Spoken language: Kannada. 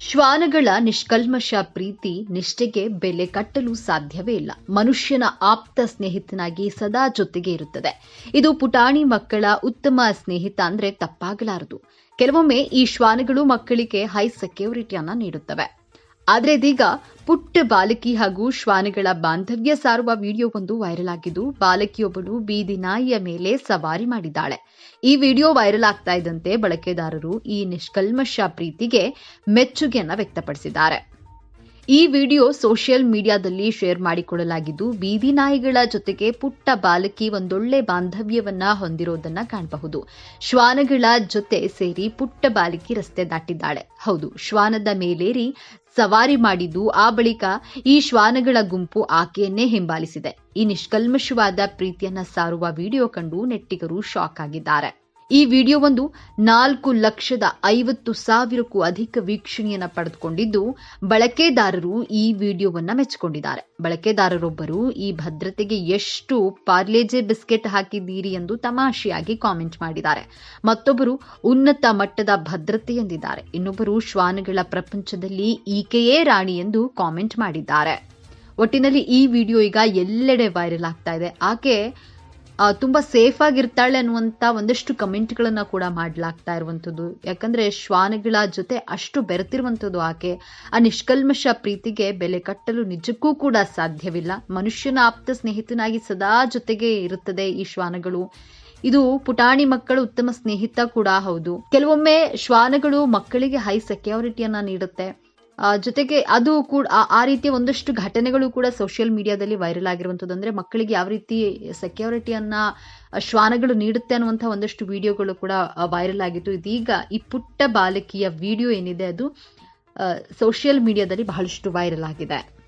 ಶ್ವಾನಗಳ ನಿಷ್ಕಲ್ಮಶ ಪ್ರೀತಿ ನಿಷ್ಠೆಗೆ ಬೆಲೆ ಕಟ್ಟಲು ಸಾಧ್ಯವೇ ಇಲ್ಲ. ಮನುಷ್ಯನ ಆಪ್ತ ಸ್ನೇಹಿತನಾಗಿ ಸದಾ ಜೊತೆಗೆ ಇರುತ್ತದೆ. ಇದು ಪುಟಾಣಿ ಮಕ್ಕಳ ಉತ್ತಮ ಸ್ನೇಹಿತ ಅಂದ್ರೆ ತಪ್ಪಾಗಲಾರದು. ಕೆಲವೊಮ್ಮೆ ಈ ಶ್ವಾನಗಳು ಮಕ್ಕಳಿಗೆ ಹೈ ಸೆಕ್ಯೂರಿಟಿಯನ್ನ ನೀಡುತ್ತವೆ. ಆದರೆ ಇದೀಗ ಪುಟ್ಟ ಬಾಲಕಿ ಹಾಗೂ ಶ್ವಾನಗಳ ಬಾಂಧವ್ಯ ಸಾರುವ ವಿಡಿಯೋವೊಂದು ವೈರಲ್ ಆಗಿದ್ದು, ಬಾಲಕಿಯೊಬ್ಬಳು ಬೀದಿ ನಾಯಿಯ ಮೇಲೆ ಸವಾರಿ ಮಾಡಿದ್ದಾಳೆ. ಈ ವಿಡಿಯೋ ವೈರಲ್ ಆಗ್ತಾ ಇದ್ದಂತೆ ಬಳಕೆದಾರರು ಈ ನಿಷ್ಕಲ್ಮಶ ಪ್ರೀತಿಗೆ ಮೆಚ್ಚುಗೆಯನ್ನ ವ್ಯಕ್ತಪಡಿಸಿದ್ದಾರೆ. ಈ ವಿಡಿಯೋ ಸೋಷಿಯಲ್ ಮೀಡಿಯಾದಲ್ಲಿ ಶೇರ್ ಮಾಡಿಕೊಳ್ಳಲಾಗಿದ್ದು, ಬೀದಿ ನಾಯಿಗಳ ಜೊತೆಗೆ ಪುಟ್ಟ ಬಾಲಕಿ ಒಂದೊಳ್ಳೆ ಬಾಂಧವ್ಯವನ್ನ ಹೊಂದಿರೋದನ್ನ ಕಾಣಬಹುದು. ಶ್ವಾನಗಳ ಜೊತೆ ಸೇರಿ ಪುಟ್ಟ ಬಾಲಕಿ ರಸ್ತೆ ದಾಟಿದ್ದಾಳೆ. ಹೌದು, ಶ್ವಾನದ ಮೇಲೇರಿ ಸವಾರಿ ಮಾಡಿದ್ದು, ಆ ಬಳಿಕ ಈ ಶ್ವಾನಗಳ ಗುಂಪು ಆಕೆಯನ್ನೇ ಹಿಂಬಾಲಿಸಿದೆ. ಈ ನಿಷ್ಕಲ್ಮಶವಾದ ಪ್ರೀತಿಯನ್ನ ಸಾರುವ ವಿಡಿಯೋ ಕಂಡು ನೆಟ್ಟಿಗರು ಶಾಕ್ ಆಗಿದ್ದಾರೆ. ಈ ವಿಡಿಯೋವೊಂದು 4,50,000ಕ್ಕೂ ಅಧಿಕ ವೀಕ್ಷಣೆಯನ್ನ ಪಡೆದುಕೊಂಡಿದ್ದು, ಬಳಕೆದಾರರು ಈ ವಿಡಿಯೋವನ್ನ ಮೆಚ್ಚಿಕೊಂಡಿದ್ದಾರೆ. ಬಳಕೆದಾರರೊಬ್ಬರು ಈ ಭದ್ರತೆಗೆ ಎಷ್ಟು ಪಾರ್ಲೇಜೆ ಬಿಸ್ಕೆಟ್ ಹಾಕಿದ್ದೀರಿ ಎಂದು ತಮಾಷೆಯಾಗಿ ಕಾಮೆಂಟ್ ಮಾಡಿದ್ದಾರೆ. ಮತ್ತೊಬ್ಬರು ಉನ್ನತ ಮಟ್ಟದ ಭದ್ರತೆ ಎಂದಿದ್ದಾರೆ. ಇನ್ನೊಬ್ಬರು ಶ್ವಾನಗಳ ಪ್ರಪಂಚದಲ್ಲಿ ಈಕೆಯೇ ರಾಣಿ ಎಂದು ಕಾಮೆಂಟ್ ಮಾಡಿದ್ದಾರೆ. ಒಟ್ಟಿನಲ್ಲಿ ಈ ವಿಡಿಯೋ ಈಗ ಎಲ್ಲೆಡೆ ವೈರಲ್ ಆಗ್ತಾ ಇದೆ. ಆಕೆ ತುಂಬಾ ಸೇಫ್ ಆಗಿರ್ತಾಳೆ ಅನ್ನುವಂತ ಒಂದಷ್ಟು ಕಮೆಂಟ್ಗಳನ್ನ ಕೂಡ ಮಾಡಲಾಗ್ತಾ ಇರುವಂತದ್ದು. ಯಾಕಂದ್ರೆ ಶ್ವಾನಗಳ ಜೊತೆ ಅಷ್ಟು ಬೆರೆತಿರುವಂತದ್ದು ಆಕೆ. ಆ ನಿಷ್ಕಲ್ಮಶ ಪ್ರೀತಿಗೆ ಬೆಲೆ ಕಟ್ಟಲು ನಿಜಕ್ಕೂ ಕೂಡ ಸಾಧ್ಯವಿಲ್ಲ. ಮನುಷ್ಯನ ಆಪ್ತ ಸ್ನೇಹಿತನಾಗಿ ಸದಾ ಜೊತೆಗೆ ಇರುತ್ತದೆ ಈ ಶ್ವಾನಗಳು. ಇದು ಪುಟಾಣಿ ಮಕ್ಕಳ ಉತ್ತಮ ಸ್ನೇಹಿತ ಕೂಡ ಹೌದು. ಕೆಲವೊಮ್ಮೆ ಶ್ವಾನಗಳು ಮಕ್ಕಳಿಗೆ ಹೈ ಸೆಕ್ಯೂರಿಟಿಯನ್ನ ನೀಡುತ್ತೆ. ಜೊತೆಗೆ ಅದು ಕೂಡ ಆ ರೀತಿಯ ಒಂದಷ್ಟು ಘಟನೆಗಳು ಕೂಡ ಸೋಷಿಯಲ್ ಮೀಡಿಯಾದಲ್ಲಿ ವೈರಲ್ ಆಗಿರುವಂಥದ್ದು. ಅಂದ್ರೆ ಮಕ್ಕಳಿಗೆ ಯಾವ ರೀತಿ ಸೆಕ್ಯೂರಿಟಿಯನ್ನ ಶ್ವಾನಗಳು ನೀಡುತ್ತೆ ಅನ್ನುವಂತಹ ಒಂದಷ್ಟು ವಿಡಿಯೋಗಳು ಕೂಡ ವೈರಲ್ ಆಗಿತ್ತು. ಇದೀಗ ಈ ಪುಟ್ಟ ಬಾಲಕಿಯ ವಿಡಿಯೋ ಏನಿದೆ ಅದು ಸೋಷಿಯಲ್ ಮೀಡಿಯಾದಲ್ಲಿ ಬಹಳಷ್ಟು ವೈರಲ್ ಆಗಿದೆ.